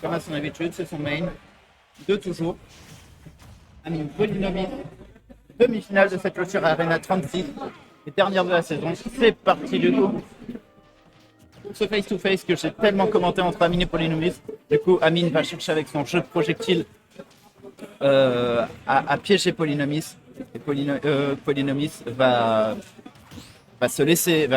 comme à son habitude, c'est son main de toujours. Amine Polynomie, demi-finale de cette clôture Arena 36, et dernière de la saison. C'est parti du coup. Ce face-to-face que j'ai tellement commenté entre Amine et Polynomis. Du coup, Amine va chercher avec son jeu de projectile à piéger Polynomis. Et Polynomis va se laisser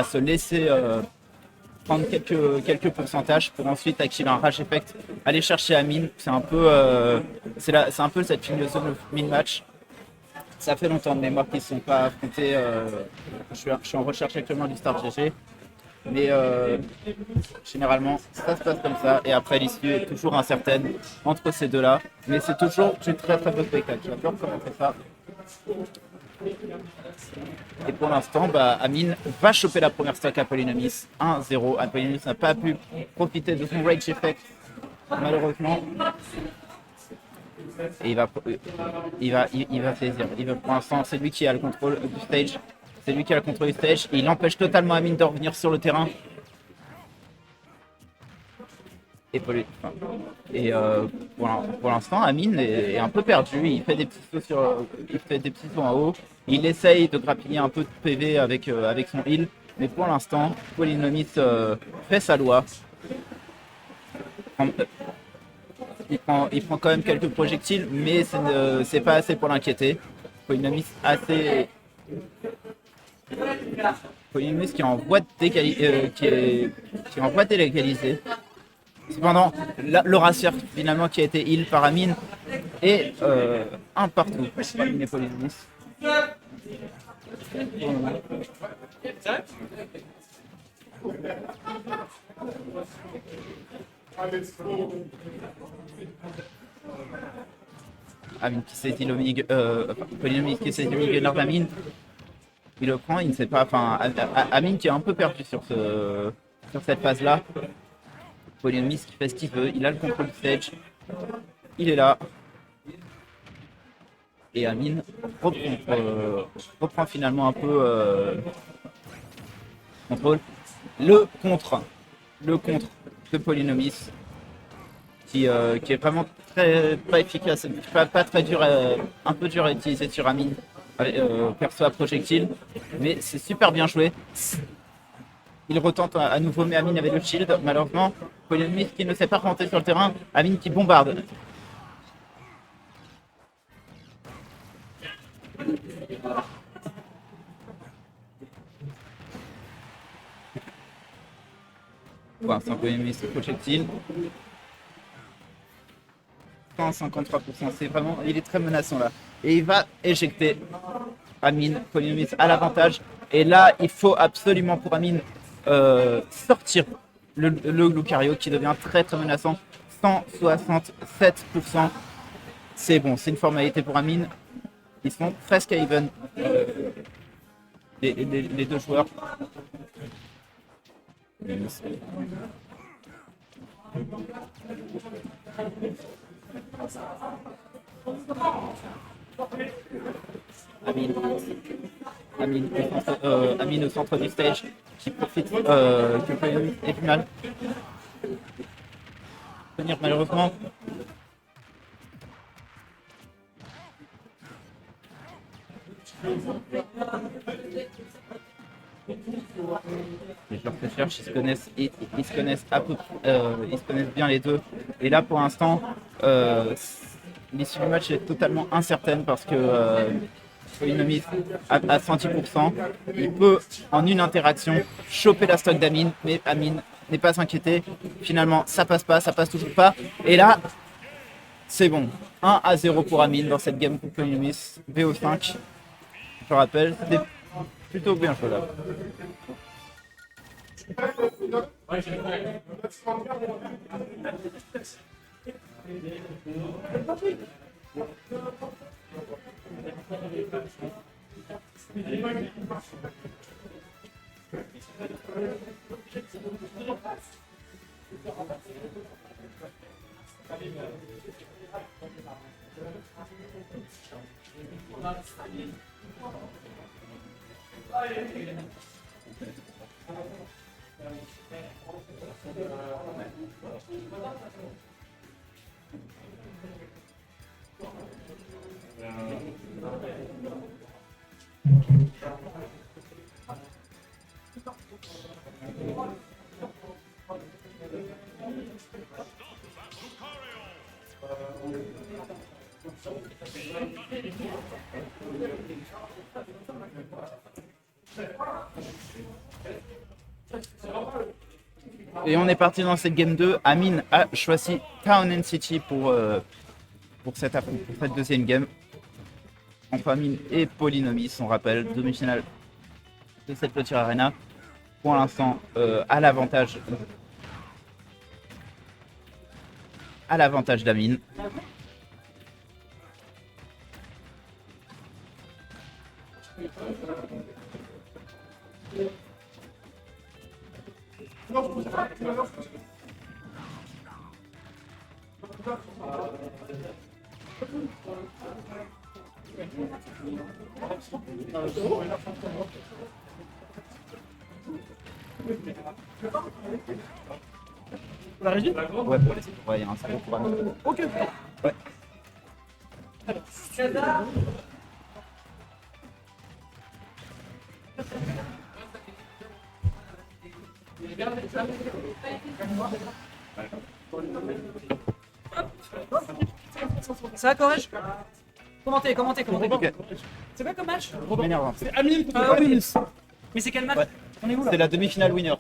prendre quelques pourcentages pour ensuite activer un rage effect, aller chercher Amine. C'est un peu cette philosophie de min-match. Ça fait longtemps de mémoire qu'ils ne sont pas affrontés. Je suis en recherche actuellement du Star GG. Mais généralement, ça se passe comme ça. Et après, l'issue est toujours incertaine entre ces deux-là. Mais c'est toujours du très très beau spectacle. J'adore commenter ça. Et pour l'instant, Amine va choper la première stack à Polynomis. 1-0. Polynomis n'a pas pu profiter de son rage effect, malheureusement. Et il va saisir. Pour l'instant, c'est lui qui a le contrôle du stage. C'est lui qui a le contrôle du stage. Et il empêche totalement Amine de revenir sur le terrain. Pour l'instant, Amine est un peu perdu. Il fait des petits sauts en haut. Il essaye de grappiller un peu de PV avec son heal. Mais pour l'instant, Polynomis fait sa loi. Il prend quand même quelques projectiles, mais c'est pas assez pour l'inquiéter. Polynomis qui est en voie de délégaliser. Cependant, l'Horacier finalement qui a été heal par Amine et un partout pour Amine et Polynomis. Amine qui saisit Polynomis qui saisit le Gunner d'Amine. Il le prend, il ne sait pas. Enfin, Amine qui est un peu perdu sur cette phase-là. Polynomis qui fait ce qu'il veut, il a le contrôle du stage, il est là. Et Amine reprend finalement un peu contrôle. Le contre de Polynomis qui est vraiment pas efficace, pas très dur, un peu dur à utiliser sur Amine. Perso à projectile, mais c'est super bien joué. Il retente à nouveau, mais Amine avait le shield. Malheureusement, Polynomis qui ne sait pas rentrer sur le terrain. Amine qui bombarde. Voilà, c'est un Polynomis projectile. 153%, c'est vraiment, il est très menaçant là. Et il va éjecter Amine. Polynomis à l'avantage. Et là, il faut absolument pour Amine sortir le Lucario qui devient très très menaçant. 167%. C'est bon, c'est une formalité pour Amine. Ils sont presque à even. Les deux joueurs. Amine au centre du stage qui profite que Polynomis est final. Venir malheureusement. Les joueurs se cherchent, ils se connaissent bien les deux. Et là pour l'instant, l'issue du match est totalement incertaine parce que Polynomis à 110%. Il peut en une interaction choper la stock d'Amine, mais Amine n'est pas inquiété. Finalement, ça passe toujours pas. Et là, c'est bon. 1-0 pour Amine dans cette game pour Polynomis. VO5. Je rappelle, c'était plutôt bien joué là. Et on est parti dans cette game 2. Amine a choisi Town and City pour cette deuxième game. Entre Amine et Polynomis, on rappelle, demi-finale de cette Clôture Arena. Pour l'instant, à l'avantage d'Amine. La régie? Ouais, il y a un salaud pour Amine. Ok. Ouais. Ça va, Corrège? Commentez. Ok. C'est quoi comme match? M'énerve un peu. C'est Amine contre Ah, oui. Polynomis. Mais c'est quel match? Ouais. On est où là? C'est la demi-finale winner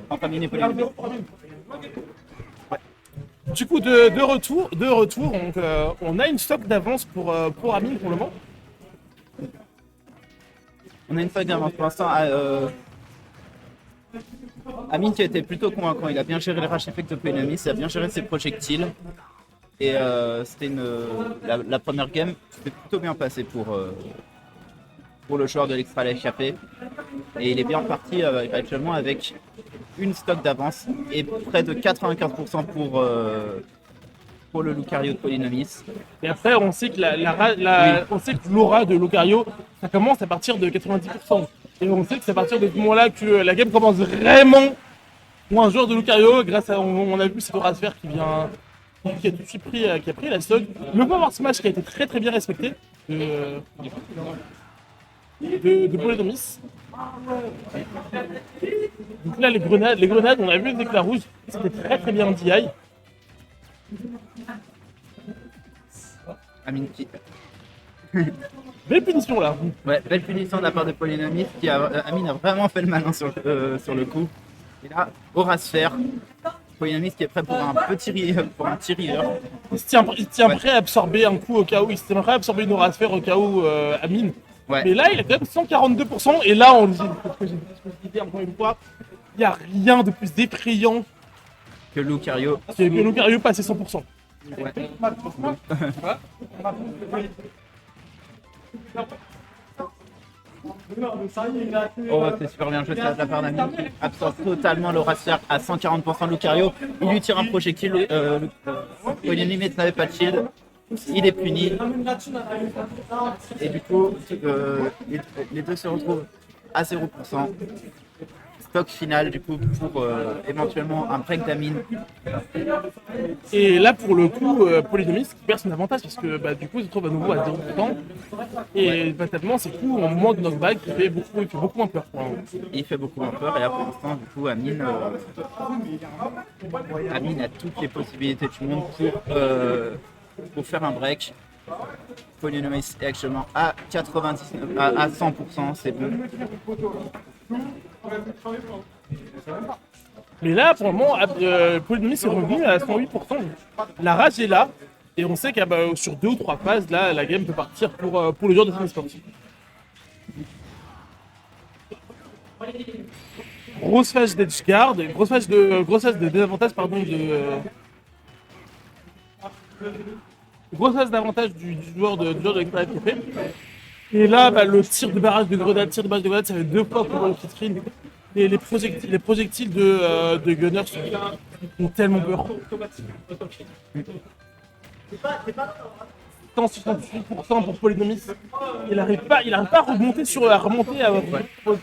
entre Amine et Polynomis. Du coup, de retour, donc, on a une stock d'avance pour Amine pour le moment. On a une feuille d'avance pour l'instant. Amine qui a été plutôt convaincant. Il a bien géré le rush effect de Polynomis, il a bien géré ses projectiles. Et c'était la première game, c'était plutôt bien passé pour le joueur de l'Extra Life Café. Et il est bien parti actuellement avec une stock d'avance et près de 95% pour le Lucario de Polynomis. Et après, on sait que on sait que l'aura de Lucario, ça commence à partir de 90%. Et on sait que c'est à partir de ce moment-là que la game commence vraiment pour un joueur de Lucario. Grâce à, on a vu cette aura sphère qui a tout de suite pris la stock. Le power smash qui a été très très bien respecté de Polynomis. Donc là, les grenades, on a vu les éclats rouges, c'était très très bien DI. Amine qui... Belle punition là. Ouais, belle punition de la part de Polynomis. Amine a vraiment fait le malin sur le coup. Et là, aura sphère. Polynomis qui est prêt pour un petit river. Il se tient prêt à absorber un coup au cas où, il se tient prêt à absorber une aura sphère au cas où Amine. Ouais. Mais là, il a quand même 142%. Et là, ce que j'ai dit encore une fois, il n'y a rien de plus effrayant Que Lucario. que Lucario passer 100%. Ouais. Oh, c'est super bien joué de la part d'Amine. Absorbe totalement l'aura sphère à 140% Lucario. Il lui tire un projectile. Polynomis n'avait pas de shield. Il est puni. Et du coup, les deux se retrouvent à 0%. Stock final du coup pour éventuellement un break d'Amine. Et là, pour le coup, Polynomis qui perd son avantage parce que du coup, il se trouve à nouveau à 0%. Et fatalement, c'est coup, au moment de knockback, il fait beaucoup moins peur. Il fait beaucoup moins peur et là pour l'instant, du coup, Amine a toutes les possibilités du monde pour faire un break. Polynomis est actuellement à 99, à 100%, c'est bon. Mais là, pour le moment, Polynomis est revenu à 108%. La rage est là. Et on sait que sur 2 ou 3 phases, là, la game peut partir pour le joueur de tennis sportif. Grosse phase d'edge guard, grosse phase de désavantage, pardon, grosse phase d'avantage du joueur de l'Extra Life Café. Et là, le tir de barrage de grenade, ça fait 2 fois pour le screen. Et les projectiles de Gunner ont tellement peur. 168% pour Polynomis. Il n'arrive pas à remonter à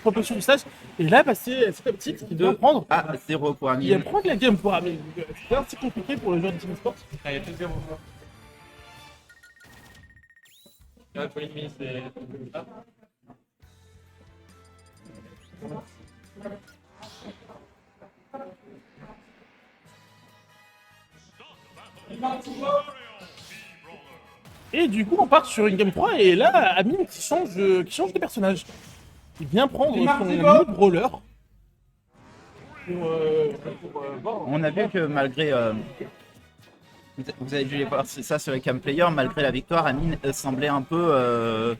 propulsion du stage. Et là, c'est Optic qui doit prendre. Ah, 0 pour Amine. Il va prendre la game pour Amine. C'est assez compliqué pour le joueur de Team Sport. Il y a plus 0. Polynomis, c'est. Et du coup, on part sur une game 3 et là, Amine qui change de personnage. Il vient prendre son mid-brawler. Voir. On a vu que malgré. Vous avez dû voir ça sur les cam players, malgré la victoire, Amine semblait un peu.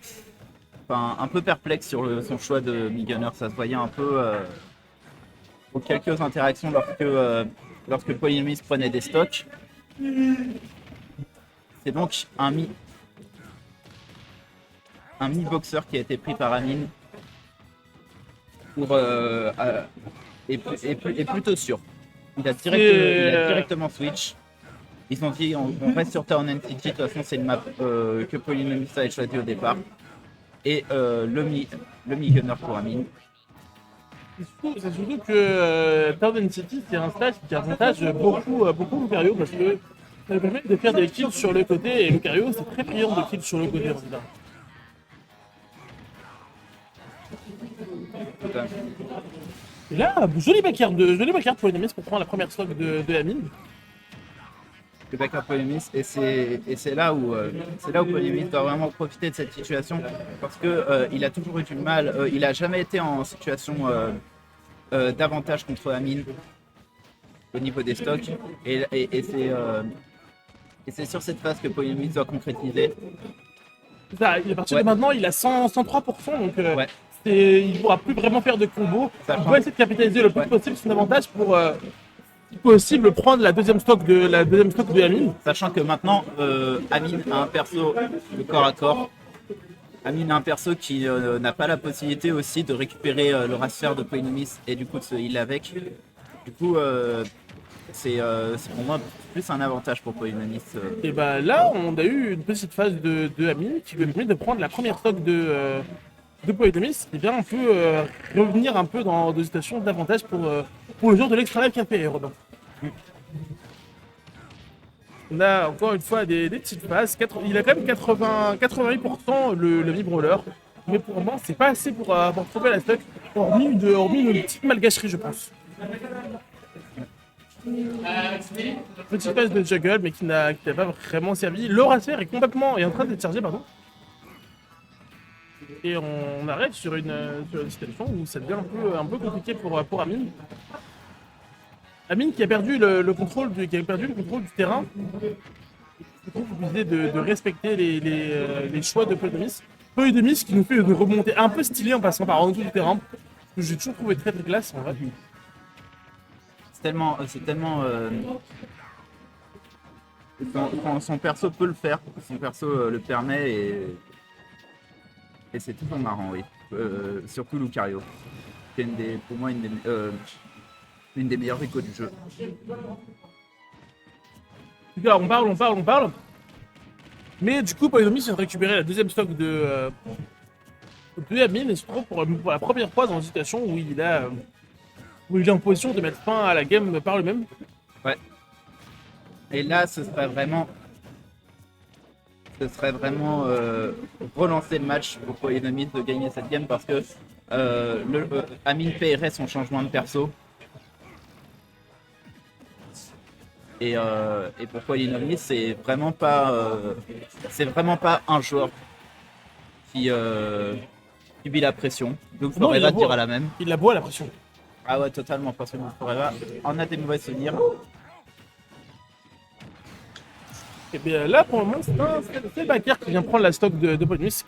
Un peu perplexe sur son choix de mid-gunner. Ça se voyait un peu. Aux quelques interactions lorsque Polynomie prenait des stocks. C'est donc un mi-boxeur qui a été pris par Amine pour est plutôt sûr. Il a directement switch. Ils ont dit on reste sur Town NCT, de toute façon c'est une map que Polynomie avait choisi au départ. Et le mi-gunner pour Amine. C'est surtout que Town City, c'est un stage qui avantage beaucoup Lucario parce que ça lui permet de faire des kills sur le côté et Lucario c'est très brillant de kills sur le côté en fait. Et là, joli backyard pour les Nemesis pour prendre la première stock de Amine. Le backup Polymis et c'est là où Polymis doit vraiment profiter de cette situation parce que il a toujours eu du mal, il a jamais été en situation d'avantage contre Amine au niveau des stocks et c'est sur cette phase que Polymis doit concrétiser. Ça, à partir de maintenant, il a 103%, donc Ouais. il ne pourra plus vraiment faire de combo. Ça Il doit essayer de capitaliser le plus possible son avantage pour possible prendre la deuxième stock de Amine. Sachant que maintenant Amine a un perso de corps à corps. Amine a un perso qui n'a pas la possibilité aussi de récupérer le raster de Polynomis et du coup de se heal avec. Du coup c'est pour moi plus un avantage pour Polynomis. Et bah là, on a eu une petite phase de Amine qui lui a permis de prendre la première stock de Polynomis. Et bien on peut revenir un peu dans des situations d'avantage pour le jour de l'extra life KP, Robin. On a encore une fois des petites phases. Il a quand même 88% le mi-brawler. Mais pour moi, c'est pas assez pour trouver la stock, hormis une petite malgacherie, je pense. Petite phase de juggle, mais qui n'a pas vraiment servi. L'Horacer est en train d'être chargé, pardon. Et on arrive sur une situation où ça devient un peu compliqué pour Amine. Amine qui a perdu le contrôle du terrain. Je trouve obligé de respecter les choix de Polynomis. Polynomis qui nous fait de remonter un peu stylé en passant par en dessous du terrain. Que j'ai toujours trouvé très très classe en vrai. C'est tellement son perso peut le faire, son perso le permet et c'est toujours marrant, oui. Surtout Lucario, qui est pour moi une des meilleures échos du jeu. On parle. Mais du coup, Polynomis vient de récupérer la deuxième stock de Amine et se trouve pour la première fois dans une situation où il est en position de mettre fin à la game par lui-même. Ouais. Et là, ce serait vraiment relancer le match pour Polynomis de gagner cette game parce que Amine paierait son changement de perso. Et pour Polynomis, c'est vraiment pas un joueur qui vit la pression. Donc Forever dira la même. Il la boit la pression. Ah ouais, totalement, parce que Forever en a des mauvais souvenirs. Et bien là, pour le moment, c'est le backer qui vient prendre la stock de Polynomis,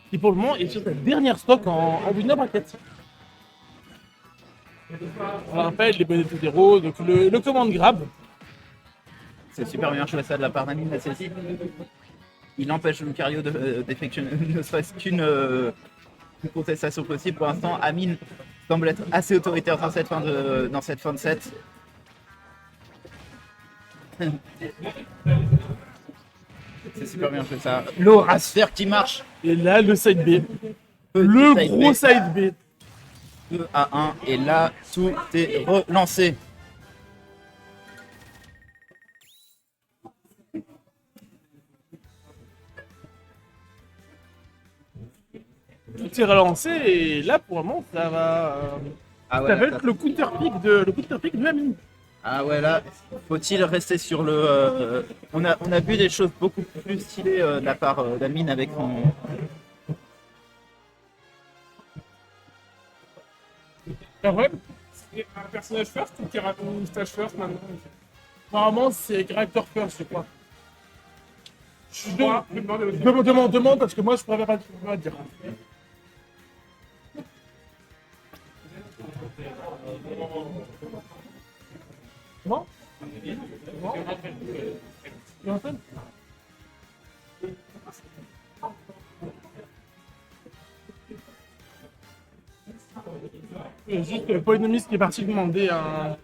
qui pour le moment est sur sa dernière stock en winner bracket. On rappelle les bonnes fédéraux, donc le command grab. C'est super bien joué ça de la part d'Amine, mais celle-ci, il empêche Lucario d'effectuer ne serait-ce qu'une contestation possible. Pour l'instant, Amine semble être assez autoritaire dans cette fin de set. C'est super bien joué ça. L'Horacer qui marche. Et là, le side B. Gros side B. 2 à 1 et là, tout est relancé. Tout est relancé et là pour le moment ça va. Ah ouais, ça va être le counter pick de Amine. Ah ouais, là, Faut-il rester sur le... on a vu des choses beaucoup plus stylées de la part d'Amine avec son... En vrai, C'est un personnage first ou stage first maintenant? apparemment, c'est character first, je crois. Je Moi, je vais demander aussi. demande parce que moi, je préfère pas dire. Comment? Comment? Juste Polynomiste qui est parti demander un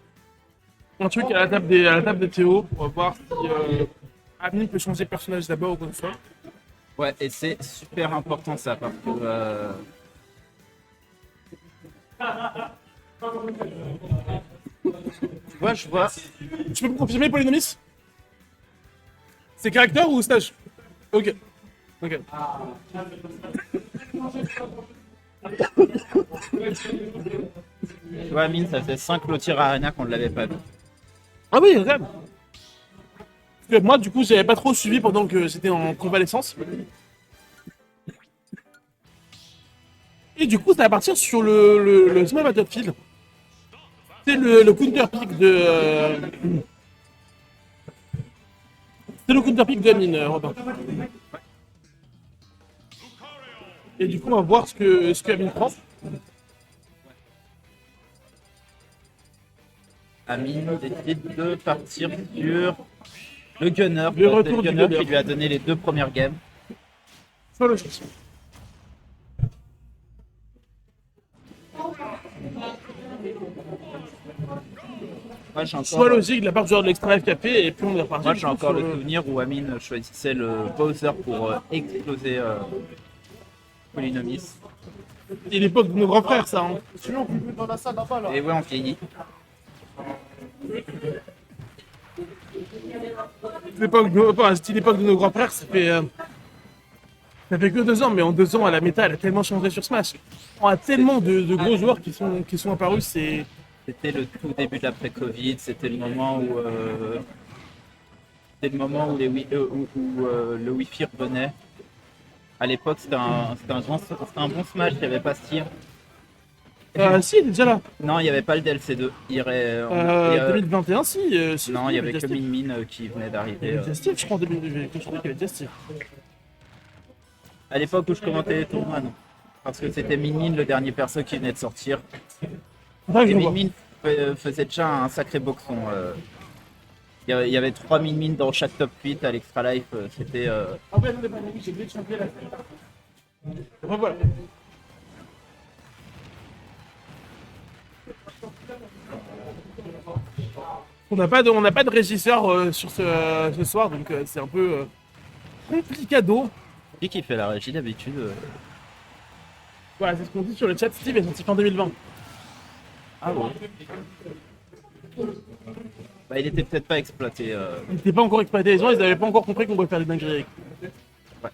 truc à la table de Théo pour voir si Amine peut changer de personnage d'abord ou quoi que ce soit. Ouais, et c'est super important ça, parce que... je vois... Tu peux me confirmer Polynomiste? C'est caractère ou stage? Ok. Ok. Tu vois, Amine, ça fait 5 lotiers Arena qu'on ne l'avait pas vu. Ah oui, quand même. Parce que moi, du coup, j'avais pas trop suivi pendant que j'étais en convalescence. Et du coup, ça va partir sur le Small Battlefield. C'est le counter pick de. C'est le counter pick de Amine, Robin. Et du coup, on va voir ce que Amine prend. Amine décide de partir sur le Gunner. Le retour C'est du Gunner Gunner. qui lui a donné les 2 premières games. Soit le chance. Moi, j'ai encore, Soit logique de la part du joueur de l'extra FKP et puis on est reparti. moi, du j'ai coup, encore sur le souvenir où Amine choisissait le Bowser pour exploser Polynomis. Et l'époque de nos grands frères, ça. Hein. Et ouais, on vieillit. C'était l'époque de nos grands frères, ça fait que 2 ans, mais en 2 ans, la méta, elle a tellement changé sur Smash. On a tellement de gros joueurs qui sont apparus, c'est... C'était le tout début de l'après-Covid, c'était le moment où le Wi-Fi revenait. À l'époque, c'était un bon Smash, il n'y avait pas Steam. Si, il est déjà là. Non, il n'y avait pas le DLC2. 2021, si. Si, Non, si, il y avait déjà que Steve. Min Min qui venait Il y d'arriver. avait déjà Steve, je crois, en 2022. Je crois qu'il y avait déjà Steve. À l'époque où je commentais les tournois, non. Parce que c'était Min Min, le dernier perso qui venait de sortir. Faudra que je Et le Min vois. Min faisait déjà un sacré boxon. Il y avait 3 Min Min dans chaque top 8 à l'Extra Life. C'était. Ah ouais, attendez, oui, j'ai oublié de changer la... Revoilà. On n'a pas de régisseur sur ce soir, donc c'est un peu complicado. Qui fait la régie d'habitude Voilà, c'est ce qu'on dit sur le chat. Steve est sorti fin 2020. Ah bon. Bah, il était peut-être pas exploité. Il n'était pas encore exploité. Les gens, ils n'avaient pas encore compris qu'on pouvait faire des dingueries avec. Ouais.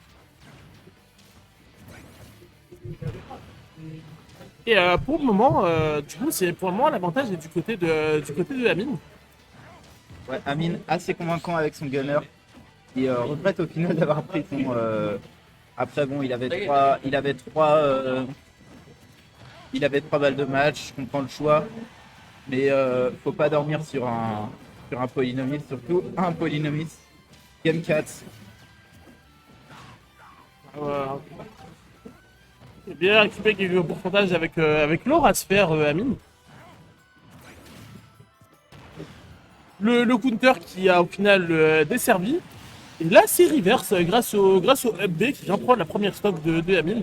Et pour le moment, du coup, pour le moment, l'avantage est du côté de Amine. Ouais, Amine assez convaincant avec son gunner. Il regrette au final d'avoir pris son. Après bon, il avait trois balles de match. Je comprends le choix, mais faut pas dormir sur un polynomis, surtout un polynomis. Game 4. Et bien récupéré quelques pourcentages avec l'or à se faire, Amine. Le counter qui a au final desservi. Et là, c'est reverse grâce au UpB qui vient prendre la première stock de Amine.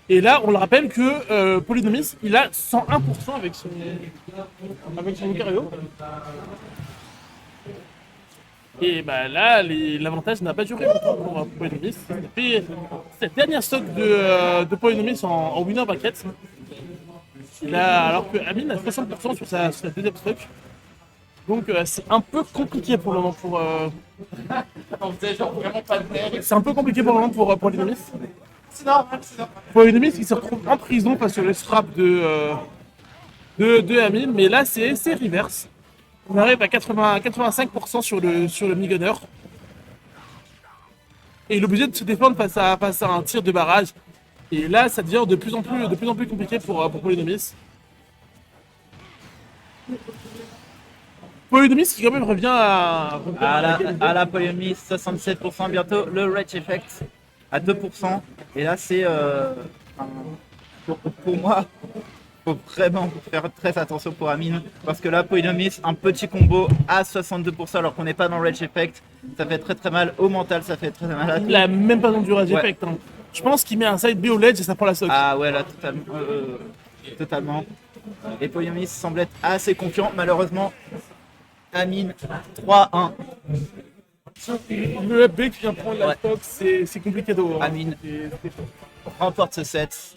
Et là, on le rappelle que Polynomis, il a 101% avec son Lucario. Et bah là, l'avantage n'a pas duré longtemps pour Polynomis. Ça fait cette dernière stock de Polynomis en winner bracket. Alors que Amine a 60% sur sa deuxième stock. Donc c'est un peu compliqué pour le moment pour... C'est un peu compliqué pour le moment pour Polynomis. C'est normal, c'est normal. Polynomis qui se retrouve en prison face au strap de Amine, mais là c'est reverse. On arrive à 85% sur le mid-gunner. Et il est obligé de se défendre face à un tir de barrage. Et là, ça devient de plus en plus compliqué pour Polynomis. Polynomis qui quand même revient À la Polynomis, 67% bientôt. Le Rage Effect à 2%. Et là, c'est pour moi, faut vraiment faire très attention pour Amine. Parce que là, Polynomis, un petit combo à 62% alors qu'on n'est pas dans le Rage Effect. Ça fait très mal au mental, ça fait très mal à tout. Il a même pas du Rage Ouais. Effect. Hein. Je pense qu'il met un side B au ledge et ça prend la sock. Ah ouais, là, totalement. Et Polynomis semble être assez confiant. Malheureusement, Amine 3-1. Le FB qui vient prendre la Ouais. stock, c'est compliqué d'eau. Hein. Amine remporte ce set.